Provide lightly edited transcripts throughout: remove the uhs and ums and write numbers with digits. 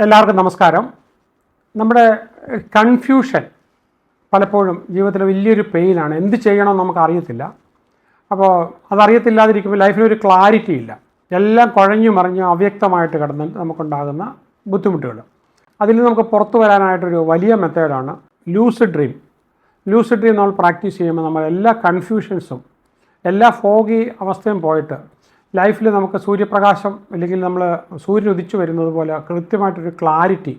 എല്ലാവർക്കും നമസ്കാരം. നമ്മുടെ കൺഫ്യൂഷൻ പലപ്പോഴും ജീവിതത്തിൽ വലിയൊരു പെയിനാണ്. എന്ത് ചെയ്യണമെന്ന് നമുക്ക് അറിയത്തില്ല. അപ്പോൾ അതറിയത്തില്ലാതിരിക്കുമ്പോൾ ലൈഫിലൊരു ക്ലാരിറ്റി ഇല്ല. എല്ലാം കുഴഞ്ഞു മറിഞ്ഞ് അവ്യക്തമായിട്ട് കിടന്ന് നമുക്കുണ്ടാകുന്ന ബുദ്ധിമുട്ടുകൾ. അതിൽ നമുക്ക് പുറത്തു വരാനായിട്ടൊരു വലിയ മെത്തേഡാണ് ലൂസിഡ് ഡ്രീം. ലൂസിഡ് ഡ്രീം നമ്മൾ പ്രാക്ടീസ് ചെയ്യുമ്പോൾ നമ്മൾ എല്ലാ കൺഫ്യൂഷൻസും എല്ലാ ഫോഗി അവസ്ഥയും പോയിട്ട് ലൈഫിൽ നമുക്ക് സൂര്യപ്രകാശം അല്ലെങ്കിൽ നമ്മൾ സൂര്യൻ ഉദിച്ചു വരുന്നത് പോലെ കൃത്യമായിട്ടൊരു ക്ലാരിറ്റി,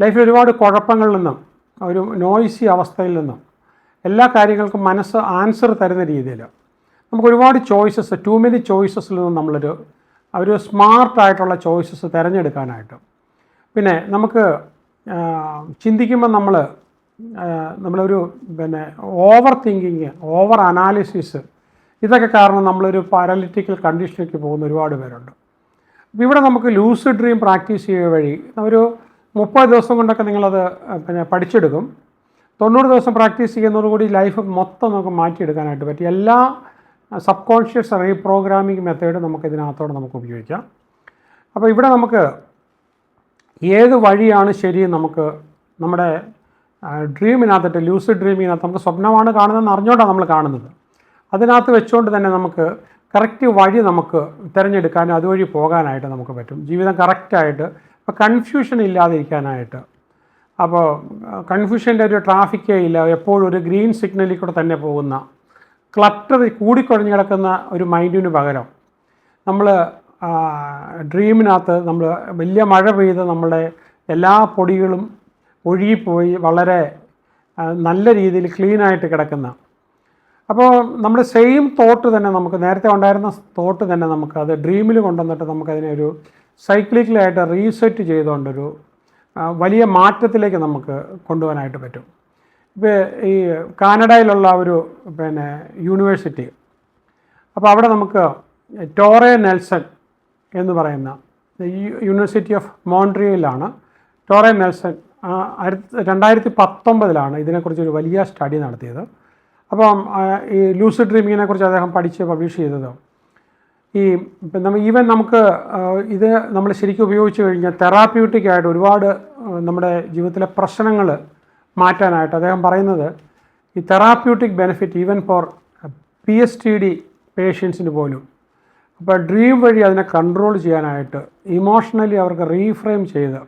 ലൈഫിൽ ഒരുപാട് കുഴപ്പങ്ങളിൽ നിന്നും ഒരു നോയ്സി അവസ്ഥയിൽ നിന്നും എല്ലാ കാര്യങ്ങൾക്കും മനസ്സ് ആൻസർ തരുന്ന രീതിയിൽ നമുക്ക് ഒരുപാട് ചോയ്സസ്, ടു മെനി ചോയ്സസിൽ നിന്നും ഒരു സ്മാർട്ടായിട്ടുള്ള ചോയ്സസ് തിരഞ്ഞെടുക്കാനായിട്ട്, പിന്നെ നമുക്ക് ചിന്തിക്കുമ്പോൾ നമ്മളൊരു ഓവർ തിങ്കിങ്, ഓവർ അനാലിസിസ്, ഇതൊക്കെ കാരണം നമ്മളൊരു പാരാലിറ്റിക്കൽ കണ്ടീഷനിലേക്ക് പോകുന്ന ഒരുപാട് പേരുണ്ട്. അപ്പോൾ ഇവിടെ നമുക്ക് ലൂസിഡ് ഡ്രീം പ്രാക്ടീസ് ചെയ്യുക വഴി ഒരു 30 ദിവസം കൊണ്ടൊക്കെ നിങ്ങളത് പഠിച്ചെടുക്കും. 90 ദിവസം പ്രാക്ടീസ് ചെയ്യുന്നതോടുകൂടി ലൈഫ് മൊത്തം നമുക്ക് മാറ്റിയെടുക്കാനായിട്ട് പറ്റും. എല്ലാ സബ് കോൺഷ്യസ് റീപ്രോഗ്രാമിംഗ് മെത്തേഡ് നമുക്കിതിനകത്തോടെ നമുക്ക് ഉപയോഗിക്കാം. അപ്പോൾ ഇവിടെ നമുക്ക് ഏത് വഴിയാണ് ശരി, നമുക്ക് നമ്മുടെ ഡ്രീമിനകത്തിട്ട് ലൂസിഡ് ഡ്രീമിനകത്ത് നമുക്ക് സ്വപ്നമാണ് കാണുന്നതെന്ന് അറിഞ്ഞുകൊണ്ടാണ് നമ്മൾ കാണുന്നത്. അതിനകത്ത് വെച്ചുകൊണ്ട് തന്നെ നമുക്ക് കറക്റ്റ് വഴി നമുക്ക് തിരഞ്ഞെടുക്കാനും അതുവഴി പോകാനായിട്ട് നമുക്ക് പറ്റും. ജീവിതം കറക്റ്റായിട്ട് ഇപ്പോൾ കൺഫ്യൂഷൻ ഇല്ലാതിരിക്കാനായിട്ട്. അപ്പോൾ കൺഫ്യൂഷൻ്റെ ഒരു ട്രാഫിക്കേ ഇല്ല, എപ്പോഴും ഒരു ഗ്രീൻ സിഗ്നലിൽ കൂടെ തന്നെ പോകുന്ന, ക്ലട്ടർ കൂടിക്കുഴഞ്ഞ് കിടക്കുന്ന ഒരു മൈൻഡിന് പകരം നമ്മൾ ഡ്രീമിനകത്ത് നമ്മൾ വലിയ മഴ പെയ്ത് നമ്മുടെ എല്ലാ പൊടികളും ഒഴുകിപ്പോയി വളരെ നല്ല രീതിയിൽ ക്ലീനായിട്ട് കിടക്കുന്ന, അപ്പോൾ നമ്മുടെ സെയിം തോട്ട് തന്നെ നമുക്ക് നേരത്തെ ഉണ്ടായിരുന്ന തോട്ട് തന്നെ നമുക്ക് അത് ഡ്രീമിൽ കൊണ്ടുവന്നിട്ട് നമുക്കതിനെ ഒരു സൈക്ലിക്കലായിട്ട് റീസെറ്റ് ചെയ്തുകൊണ്ടൊരു വലിയ മാറ്റത്തിലേക്ക് നമുക്ക് കൊണ്ടുപോകാനായിട്ട് പറ്റും. ഇപ്പോൾ ഈ കാനഡയിലുള്ള ഒരു യൂണിവേഴ്സിറ്റി, അപ്പോൾ അവിടെ നമുക്ക് ടോറെ നെൽസൺ എന്ന് പറയുന്ന യൂണിവേഴ്സിറ്റി ഓഫ് മോൺട്രിയലാണ്. ടോറെ നെൽസൺ 2019 ഇതിനെക്കുറിച്ചൊരു വലിയ സ്റ്റഡി നടത്തിയത്. അപ്പം ഈ ലൂസിഡ് ഡ്രീമിങ്ങിനെ കുറിച്ച് അദ്ദേഹം പഠിച്ച് പബ്ലിഷ് ചെയ്തത് നമുക്ക് ഇത് നമ്മൾ ശരിക്കും ഉപയോഗിച്ച് കഴിഞ്ഞാൽ തെറാപ്യൂട്ടിക്കായിട്ട് ഒരുപാട് നമ്മുടെ ജീവിതത്തിലെ പ്രശ്നങ്ങൾ മാറ്റാനായിട്ട് അദ്ദേഹം പറയുന്നത് ഈ therapeutic benefit even for PSTD പേഷ്യൻസിന് പോലും. അപ്പോൾ ഡ്രീം വഴി അതിനെ കൺട്രോൾ ചെയ്യാനായിട്ട് ഇമോഷണലി അവർക്ക് റീഫ്രെയിം ചെയ്ത്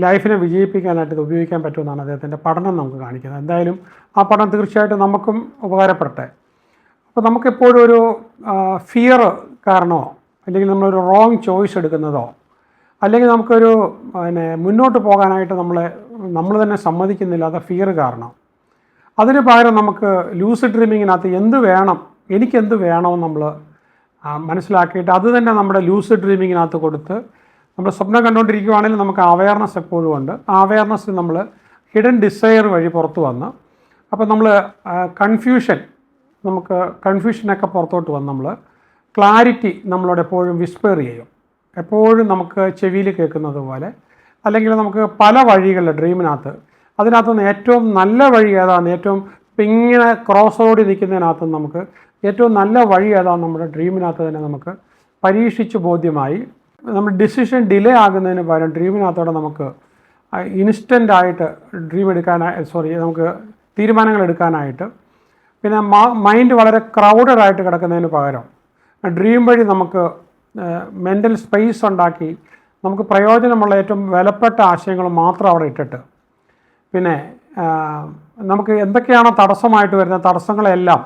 ലൈഫിനെ വിജയിപ്പിക്കാനായിട്ട് ഇത് ഉപയോഗിക്കാൻ പറ്റുമെന്നാണ് അദ്ദേഹത്തിൻ്റെ പഠനം നമുക്ക് കാണിക്കുന്നത്. എന്തായാലും ആ പഠനം തീർച്ചയായിട്ടും നമുക്കും ഉപകാരപ്പെടട്ടെ. അപ്പോൾ നമുക്കെപ്പോഴും ഒരു ഫിയർ കാരണമോ അല്ലെങ്കിൽ നമ്മളൊരു റോങ് ചോയ്സ് എടുക്കുന്നതോ അല്ലെങ്കിൽ നമുക്കൊരു മുന്നോട്ട് പോകാനായിട്ട് നമ്മൾ തന്നെ സമ്മതിക്കുന്നില്ല, അത് ഫിയർ കാരണം. അതിന് പകരം നമുക്ക് ലൂസിഡ് ഡ്രീമിങ്ങിനകത്ത് എന്ത് വേണം, എനിക്കെന്ത് വേണമെന്ന് നമ്മൾ മനസ്സിലാക്കിയിട്ട് അത് തന്നെ നമ്മുടെ ലൂസിഡ് ഡ്രീമിങ്ങിനകത്ത് കൊടുത്ത് നമ്മൾ സ്വപ്നം കണ്ടുകൊണ്ടിരിക്കുകയാണെങ്കിൽ നമുക്ക് അവയർനെസ് എപ്പോഴും ഉണ്ട്. ആ അവയർനെസ്സിൽ നമ്മൾ ഹിഡൻ ഡിസയർ വഴി പുറത്ത് വന്ന്, അപ്പോൾ നമ്മൾ കൺഫ്യൂഷനൊക്കെ പുറത്തോട്ട് വന്ന് നമ്മൾ ക്ലാരിറ്റി നമ്മളോട് എപ്പോഴും വിസ്പെയർ ചെയ്യും. എപ്പോഴും നമുക്ക് ചെവിയിൽ കേൾക്കുന്നത് പോലെ, അല്ലെങ്കിൽ നമുക്ക് പല വഴികളിൽ ഡ്രീമിനകത്ത് അതിനകത്തുനിന്ന് ഏറ്റവും നല്ല വഴി ഏതാണ്, ഏറ്റവും ഇങ്ങനെ ക്രോസ് റോഡിൽ നിൽക്കുന്നതിനകത്ത് നമുക്ക് ഏറ്റവും നല്ല വഴി ഏതാണ് നമ്മുടെ ഡ്രീമിനകത്ത് തന്നെ നമുക്ക് പരീക്ഷിച്ച് ബോധ്യമായി നമ്മൾ ഡിസിഷൻ ഡിലേ ആകുന്നതിന് പകരം ഡ്രീമിനകത്തോടെ നമുക്ക് ഇൻസ്റ്റൻ്റായിട്ട് നമുക്ക് തീരുമാനങ്ങൾ എടുക്കാനായിട്ട്, പിന്നെ മൈൻഡ് വളരെ ക്രൗഡഡായിട്ട് കിടക്കുന്നതിന് പകരം ഡ്രീം വഴി നമുക്ക് മെൻ്റൽ സ്പേസ് ഉണ്ടാക്കി നമുക്ക് പ്രയോജനമുള്ള ഏറ്റവും വിലപ്പെട്ട ആശയങ്ങൾ മാത്രം അവിടെ ഇട്ടിട്ട്, പിന്നെ നമുക്ക് എന്തൊക്കെയാണോ തടസ്സമായിട്ട് വരുന്ന തടസ്സങ്ങളെല്ലാം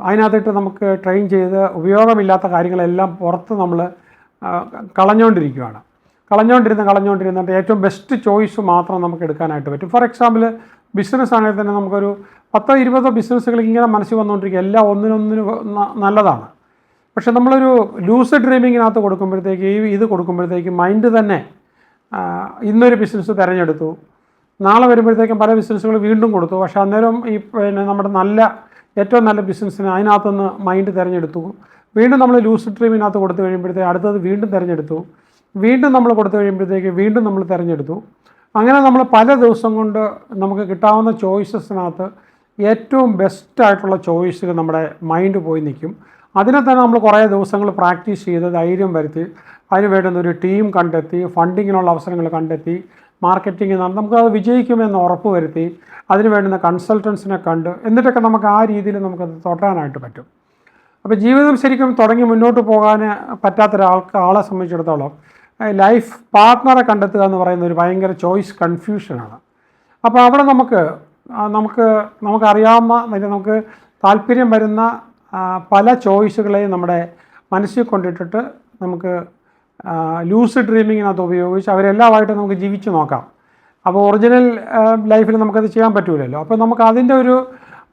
അതിനകത്തിട്ട് നമുക്ക് ട്രെയിൻ ചെയ്ത് ഉപയോഗമില്ലാത്ത കാര്യങ്ങളെല്ലാം പുറത്ത് നമ്മൾ കളഞ്ഞുകൊണ്ടിരുന്നിട്ട് ഏറ്റവും ബെസ്റ്റ് ചോയ്സ് മാത്രം നമുക്ക് എടുക്കാനായിട്ട് പറ്റും. ഫോർ എക്സാമ്പിൾ ബിസിനസ് ആണെങ്കിൽ തന്നെ നമുക്കൊരു 10-20 ബിസിനസ്സുകൾ ഇങ്ങനെ മനസ്സിൽ വന്നുകൊണ്ടിരിക്കുക, എല്ലാം ഒന്നിനൊന്നിന് നല്ലതാണ്. പക്ഷെ നമ്മളൊരു ലൂസിഡ് ഡ്രീമിങ്ങിനകത്ത് കൊടുക്കുമ്പോഴത്തേക്ക് മൈൻഡ് തന്നെ ഇന്നൊരു ബിസിനസ് തിരഞ്ഞെടുത്തു, നാളെ വരുമ്പോഴത്തേക്കും പല ബിസിനസ്സുകൾ വീണ്ടും കൊടുത്തു. പക്ഷേ അന്നേരം നമ്മുടെ ഏറ്റവും നല്ല ബിസിനസ്സിന് അതിനകത്തുനിന്ന് മൈൻഡ് തിരഞ്ഞെടുത്തു. വീണ്ടും നമ്മൾ ലൂസിഡ് ഡ്രീമിനകത്ത് കൊടുത്തു കഴിയുമ്പോഴത്തേക്ക് അടുത്തത് വീണ്ടും തിരഞ്ഞെടുത്തു, വീണ്ടും നമ്മൾ കൊടുത്തു കഴിയുമ്പോഴത്തേക്ക് വീണ്ടും നമ്മൾ തിരഞ്ഞെടുത്തു. അങ്ങനെ നമ്മൾ പല ദിവസം കൊണ്ട് നമുക്ക് കിട്ടാവുന്ന ചോയ്സസിനകത്ത് ഏറ്റവും ബെസ്റ്റായിട്ടുള്ള ചോയ്സുകൾ നമ്മുടെ മൈൻഡ് പോയി നിൽക്കും. അതിനെ തന്നെ നമ്മൾ കുറേ ദിവസങ്ങൾ പ്രാക്ടീസ് ചെയ്ത് ധൈര്യം വരുത്തി അതിന് വേണ്ടുന്ന ഒരു ടീം കണ്ടെത്തി, ഫണ്ടിങ്ങിനുള്ള അവസരങ്ങൾ കണ്ടെത്തി, മാർക്കറ്റിംഗ് നടന്ന് നമുക്കത് വിജയിക്കുമെന്ന് ഉറപ്പ് വരുത്തി, അതിന് വേണ്ടുന്ന കൺസൾട്ടൻസിനെ കണ്ട്, എന്നിട്ടൊക്കെ നമുക്ക് ആ രീതിയിൽ നമുക്കത് തുടരാനായിട്ട് പറ്റും. അപ്പോൾ ജീവിതം ശരിക്കും തുടങ്ങി മുന്നോട്ട് പോകാൻ പറ്റാത്തൊരാളെ സംബന്ധിച്ചിടത്തോളം ലൈഫ് പാർട്ട്ണറെ കണ്ടെത്തുക എന്ന് പറയുന്ന ഒരു ഭയങ്കര ചോയ്സ് കൺഫ്യൂഷനാണ്. അപ്പോൾ അവിടെ നമുക്കറിയാവുന്ന നമുക്ക് താല്പര്യം വരുന്ന പല ചോയ്സുകളെയും നമ്മുടെ മനസ്സിൽ കൊണ്ടിട്ടിട്ട് നമുക്ക് ലൂസിഡ് ഡ്രീമിങ്ങിനകത്ത് ഉപയോഗിച്ച് അവരെല്ലാമായിട്ട് നമുക്ക് ജീവിച്ച് നോക്കാം. അപ്പോൾ ഒറിജിനൽ ലൈഫിൽ നമുക്കത് ചെയ്യാൻ പറ്റില്ലല്ലോ. അപ്പോൾ നമുക്ക് അതിൻ്റെ ഒരു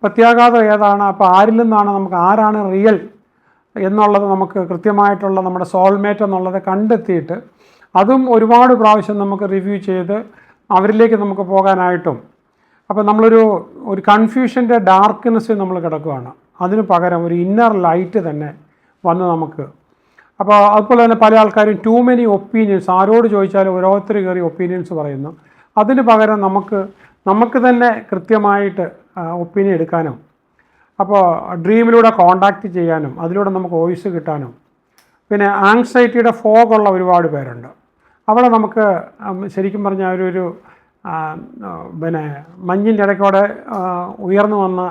പ്രത്യാഘാതം ഏതാണ്, അപ്പോൾ ആരിൽ നിന്നാണ് നമുക്ക് ആരാണ് റിയൽ എന്നുള്ളത് നമുക്ക് കൃത്യമായിട്ടുള്ള നമ്മുടെ സോൾമേറ്റ് എന്നുള്ളത് കണ്ടെത്തിയിട്ട് അതും ഒരുപാട് പ്രാവശ്യം നമുക്ക് റിവ്യൂ ചെയ്ത് അവരിലേക്ക് നമുക്ക് പോകാനായിട്ടും. അപ്പോൾ ഒരു കൺഫ്യൂഷൻ്റെ ഡാർക്ക്നെസ്സിൽ നമ്മൾ കിടക്കുകയാണ്. അതിന് പകരം ഒരു ഇന്നർ ലൈറ്റ് തന്നെ വന്ന് നമുക്ക്, അപ്പോൾ അതുപോലെ തന്നെ പല ആൾക്കാരും ടൂ മെനി ഒപ്പീനിയൻസ്, ആരോട് ചോദിച്ചാലും ഓരോരുത്തർ കയറി ഒപ്പീനിയൻസ് പറയുന്നു. അതിന് പകരം നമുക്ക് തന്നെ കൃത്യമായിട്ട് ഒപ്പീനിയൻ എടുക്കാനും, അപ്പോൾ ഡ്രീമിലൂടെ കോണ്ടാക്റ്റ് ചെയ്യാനും, അതിലൂടെ നമുക്ക് വോയിസ് കിട്ടാനും. പിന്നെ ആങ്സൈറ്റിയുടെ ഫോഗുള്ള ഒരുപാട് പേരുണ്ട്. അവിടെ നമുക്ക് ശരിക്കും പറഞ്ഞാൽ ഒരു മഞ്ഞിൻ്റെ ഇടയ്ക്കൂടെ ഉയർന്നു വന്ന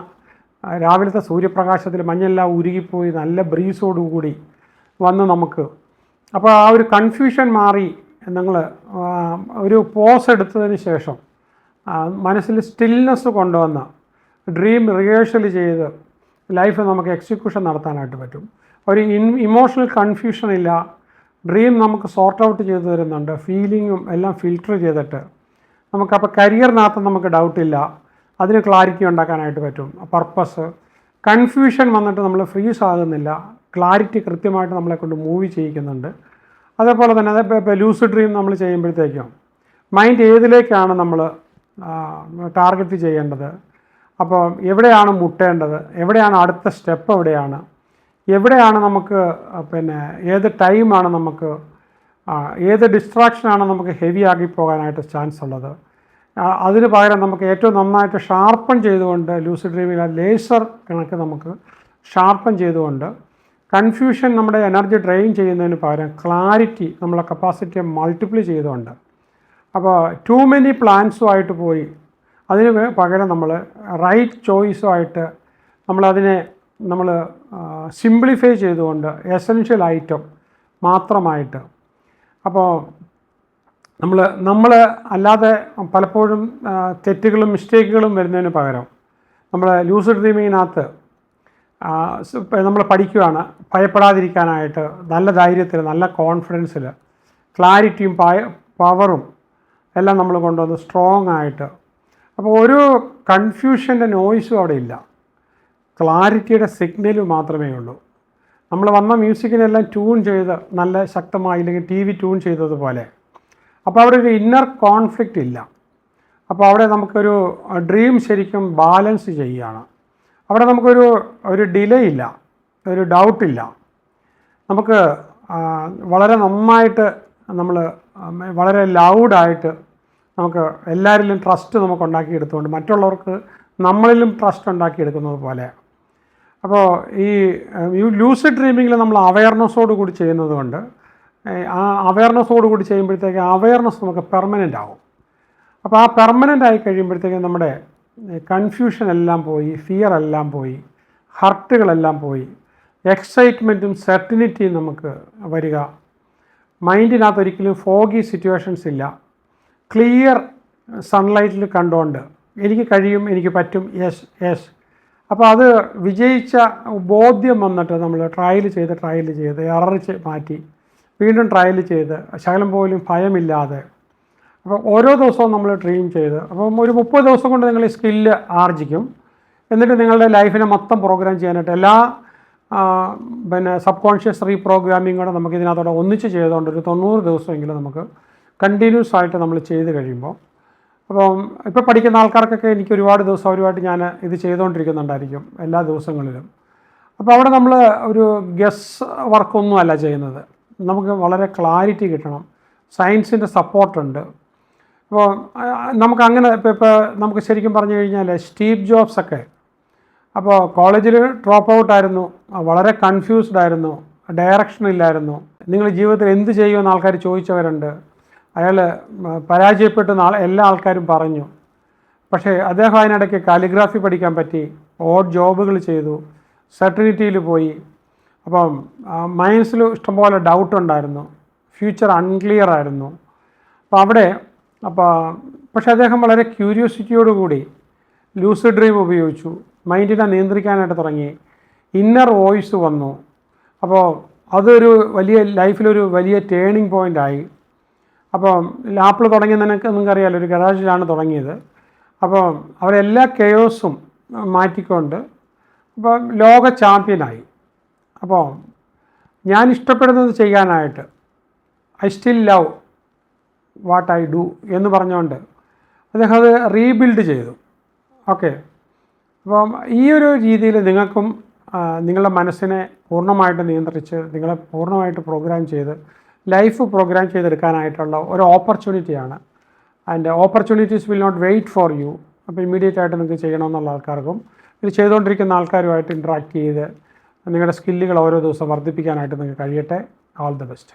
രാവിലത്തെ സൂര്യപ്രകാശത്തിൽ മഞ്ഞെല്ലാം ഉരുകിപ്പോയി നല്ല ബ്രീസോടുകൂടി വന്ന് നമുക്ക്, അപ്പോൾ ആ ഒരു കൺഫ്യൂഷൻ മാറി നിങ്ങൾ ഒരു പോസ് എടുത്തതിന് ശേഷം മനസ്സിൽ സ്റ്റിൽനെസ് കൊണ്ടുവന്ന് ഡ്രീം റിഹേഴ്സൽ ചെയ്ത് ലൈഫ് നമുക്ക് എക്സിക്യൂഷൻ നടത്താനായിട്ട് പറ്റും. ഒരു ഇമോഷണൽ കൺഫ്യൂഷൻ ഇല്ല. ഡ്രീം നമുക്ക് സോർട്ട് ഔട്ട് ചെയ്ത് തരുന്നുണ്ട്, ഫീലിങ്ങും എല്ലാം ഫിൽട്ടർ ചെയ്തിട്ട് നമുക്കപ്പോൾ കരിയറിനകത്ത് നമുക്ക് ഡൗട്ടില്ല, അതിന് ക്ലാരിറ്റി ഉണ്ടാക്കാനായിട്ട് പറ്റും. പർപ്പസ്, കൺഫ്യൂഷൻ വന്നിട്ട് നമ്മൾ ഫ്രീസ് ആകുന്നില്ല, ക്ലാരിറ്റി കൃത്യമായിട്ട് നമ്മളെ കൊണ്ട് മൂവ് ചെയ്യിക്കുന്നുണ്ട്. അതേപോലെ തന്നെ ഇപ്പോൾ ലൂസിഡ് ഡ്രീം നമ്മൾ ചെയ്യുമ്പോഴത്തേക്കും മൈൻഡ് ഏതിലേക്കാണ് നമ്മൾ ടാർഗറ്റ് ചെയ്യേണ്ടത്, അപ്പോൾ എവിടെയാണ് മുട്ടേണ്ടത്, എവിടെയാണ് അടുത്ത സ്റ്റെപ്പ്, എവിടെയാണ് നമുക്ക് ഏത് ടൈമാണ് നമുക്ക് ഏത് ഡിസ്ട്രാക്ഷനാണ് നമുക്ക് ഹെവി ആക്കി പോകാനായിട്ട് ചാൻസ് ഉള്ളത്, അതിന് പകരം നമുക്ക് ഏറ്റവും നന്നായിട്ട് ഷാർപ്പൺ ചെയ്തുകൊണ്ട് ലൂസിഡ് ഡ്രീമിൽ ലേസർ കണക്ക് നമുക്ക് ഷാർപ്പൺ ചെയ്തുകൊണ്ട് കൺഫ്യൂഷൻ നമ്മുടെ എനർജി ഡ്രെയിൻ ചെയ്യുന്നതിന് പകരം ക്ലാരിറ്റി നമ്മളെ കപ്പാസിറ്റിയെ മൾട്ടിപ്ലൈ ചെയ്തുകൊണ്ട്, അപ്പോൾ ടൂ മെനി പ്ലാൻസുമായിട്ട് പോയി അതിന് പകരം നമ്മൾ റൈറ്റ് ചോയ്സുമായിട്ട് നമ്മൾ സിംപ്ലിഫൈ ചെയ്തുകൊണ്ട് എസെൻഷ്യൽ ഐറ്റം മാത്രമായിട്ട്, അപ്പോൾ നമ്മൾ അല്ലാതെ പലപ്പോഴും തെറ്റുകളും മിസ്റ്റേക്കുകളും വരുന്നതിന് പകരം നമ്മൾ ലൂസിഡ് ഡ്രീമിങ്ങിനകത്ത് നമ്മൾ പഠിക്കുകയാണ് ഭയപ്പെടാതിരിക്കാനായിട്ട്, നല്ല ധൈര്യത്തിൽ, നല്ല കോൺഫിഡൻസിൽ, ക്ലാരിറ്റിയും പവറും എല്ലാം നമ്മൾ കൊണ്ടുവന്ന് സ്ട്രോങ് ആയിട്ട്, അപ്പോൾ ഒരു കൺഫ്യൂഷൻ്റെ നോയ്സും അവിടെ ഇല്ല, ക്ലാരിറ്റിയുടെ സിഗ്നൽ മാത്രമേ ഉള്ളൂ. നമ്മൾ വന്ന മ്യൂസിക്കിനെല്ലാം ട്യൂൺ ചെയ്ത് നല്ല ശക്തമായി, ഇല്ലെങ്കിൽ TV ട്യൂൺ ചെയ്തതുപോലെ, അപ്പോൾ അവിടെ ഒരു ഇന്നർ കോൺഫ്ലിക്റ്റ് ഇല്ല. അപ്പോൾ അവിടെ നമുക്കൊരു ഡ്രീം ശരിക്കും ബാലൻസ് ചെയ്യുകയാണ്. അവിടെ നമുക്കൊരു ഡിലേ ഇല്ല, ഒരു ഡൗട്ടില്ല. നമുക്ക് വളരെ നന്നായിട്ട് നമ്മൾ വളരെ ലൗഡായിട്ട് നമുക്ക് എല്ലാവരിലും ട്രസ്റ്റ് നമുക്ക് ഉണ്ടാക്കിയെടുത്തുകൊണ്ട് മറ്റുള്ളവർക്ക് നമ്മളിലും ട്രസ്റ്റ് ഉണ്ടാക്കിയെടുക്കുന്നത് പോലെ. അപ്പോൾ ഈ ലൂസിഡ് ഡ്രീമിങ്ങിൽ നമ്മൾ അവയർനെസ്സോട് കൂടി ചെയ്യുന്നത് കൊണ്ട്, ആ അവയർനെസ്സോട് കൂടി ചെയ്യുമ്പോഴത്തേക്ക് അവയർനെസ് നമുക്ക് പെർമനൻ്റ് ആവും. അപ്പോൾ ആ പെർമനൻ്റ് ആയി കഴിയുമ്പോഴത്തേക്കും നമ്മുടെ കൺഫ്യൂഷൻ എല്ലാം പോയി, ഫിയർ എല്ലാം പോയി, ഹർട്ടുകളെല്ലാം പോയി, എക്സൈറ്റ്മെൻറ്റും സെർട്ടിനിറ്റിയും നമുക്ക് വരിക. മൈൻഡിനകത്ത് ഒരിക്കലും ഫോഗി സിറ്റുവേഷൻസ് ഇല്ല. ക്ലിയർ സൺലൈറ്റിൽ കണ്ടുകൊണ്ട് എനിക്ക് കഴിയും, എനിക്ക് പറ്റും, യെസ്. അപ്പോൾ അത് വിജയിച്ച ബോധ്യം വന്നിട്ട് നമ്മൾ ട്രയൽ ചെയ്ത് എറർ മാറ്റി വീണ്ടും ട്രയൽ ചെയ്ത് ശകലം പോലും ഭയമില്ലാതെ, അപ്പോൾ ഓരോ ദിവസവും നമ്മൾ ഡ്രീം ചെയ്ത്, അപ്പം ഒരു 30 ദിവസം കൊണ്ട് നിങ്ങൾ ഈ സ്കില്ല് ആർജിക്കും. എന്നിട്ട് നിങ്ങളുടെ ലൈഫിനെ മൊത്തം പ്രോഗ്രാം ചെയ്യാനായിട്ട് എല്ലാ സബ് കോൺഷ്യസ് റീപ്രോഗ്രാമിങ് കൂടെ നമുക്ക് ഇതിനകത്തോടെ ഒന്നിച്ച് ചെയ്തുകൊണ്ട് ഒരു 90 ദിവസമെങ്കിലും നമുക്ക് കണ്ടിന്യൂസ് ആയിട്ട് നമ്മൾ ചെയ്ത് കഴിയുമ്പോൾ, അപ്പം ഇപ്പോൾ പഠിക്കുന്ന ആൾക്കാർക്കൊക്കെ എനിക്ക് ഒരുപാട് ദിവസം അവരുമായിട്ട് ഞാൻ ഇത് ചെയ്തുകൊണ്ടിരിക്കുന്നുണ്ടായിരിക്കും എല്ലാ ദിവസങ്ങളിലും. അപ്പോൾ അവിടെ നമ്മൾ ഒരു ഗസ് വർക്കൊന്നും അല്ല ചെയ്യുന്നത്, നമുക്ക് വളരെ ക്ലാരിറ്റി കിട്ടണം, സയൻസിൻ്റെ സപ്പോർട്ടുണ്ട്. അപ്പോൾ നമുക്കങ്ങനെ ഇപ്പോൾ നമുക്ക് ശരിക്കും പറഞ്ഞു കഴിഞ്ഞാൽ സ്റ്റീവ് ജോബ്സ് ഒക്കെ അപ്പോൾ കോളേജിൽ ഡ്രോപ്പ് ഔട്ടായിരുന്നു, വളരെ കൺഫ്യൂസ്ഡ് ആയിരുന്നു, ഡയറക്ഷൻ ഇല്ലായിരുന്നു. നിങ്ങൾ ജീവിതത്തിൽ എന്ത് ചെയ്യുമെന്ന് ആൾക്കാർ ചോദിച്ചവരുണ്ട്. അയാൾ പരാജയപ്പെട്ടു എല്ലാ ആൾക്കാരും പറഞ്ഞു. പക്ഷേ അദ്ദേഹം അതിനിടയ്ക്ക് കാലിഗ്രാഫി പഠിക്കാൻ പറ്റി, ഓഡ് ജോബുകൾ ചെയ്തു, സർട്ടിനിറ്റിയിൽ പോയി. അപ്പം മൈൻഡ്സിൽ ഇഷ്ടംപോലെ ഡൗട്ടുണ്ടായിരുന്നു, ഫ്യൂച്ചർ അൺക്ലിയർ ആയിരുന്നു. പക്ഷേ അദ്ദേഹം വളരെ ക്യൂരിയോസിറ്റിയോടുകൂടി ലൂസിഡ് ഡ്രീം ഉപയോഗിച്ചു, മൈൻഡിനെ നിയന്ത്രിക്കാനായിട്ട് തുടങ്ങി, ഇന്നർ വോയിസ് വന്നു. അപ്പോൾ അതൊരു ലൈഫിലൊരു വലിയ ടേണിംഗ് പോയിൻ്റായി. അപ്പം ആപ്പിൾ തുടങ്ങിയത് നിങ്ങൾക്കറിയാമല്ലോ, ഒരു ഗരാജിലാണ് തുടങ്ങിയത്. അപ്പം അവരെല്ലാ കെയോസും മാറ്റിക്കൊണ്ട് ലോക ചാമ്പ്യനായി. അപ്പോൾ ഞാൻ ഇഷ്ടപ്പെടുന്നത് ചെയ്യാനായിട്ട് I still love what I do എന്ന് പറഞ്ഞുകൊണ്ട് അദ്ദേഹം അത് റീബിൽഡ് ചെയ്തു. ഓക്കെ, അപ്പം ഈ ഒരു രീതിയിൽ നിങ്ങൾക്കും നിങ്ങളുടെ മനസ്സിനെ പൂർണ്ണമായിട്ട് നിയന്ത്രിച്ച് നിങ്ങളെ പൂർണ്ണമായിട്ട് പ്രോഗ്രാം ചെയ്ത് ലൈഫ് പ്രോഗ്രാം ചെയ്തെടുക്കാനായിട്ടുള്ള ഒരു ഓപ്പർച്യൂണിറ്റിയാണ്. And opportunities will not wait for you. അപ്പോൾ ഇമ്മീഡിയറ്റ് ആയിട്ട് നിങ്ങൾക്ക് ചെയ്യണമെന്നുള്ള ആൾക്കാർക്കും ഇത് ചെയ്തുകൊണ്ടിരിക്കുന്ന ആൾക്കാരുമായിട്ട് ഇൻട്രാക്ട് ചെയ്ത് നിങ്ങളുടെ സ്കില്ലുകൾ ഓരോ ദിവസം വർദ്ധിപ്പിക്കാനായിട്ട് നിങ്ങൾക്ക് കഴിയട്ടെ. All the best.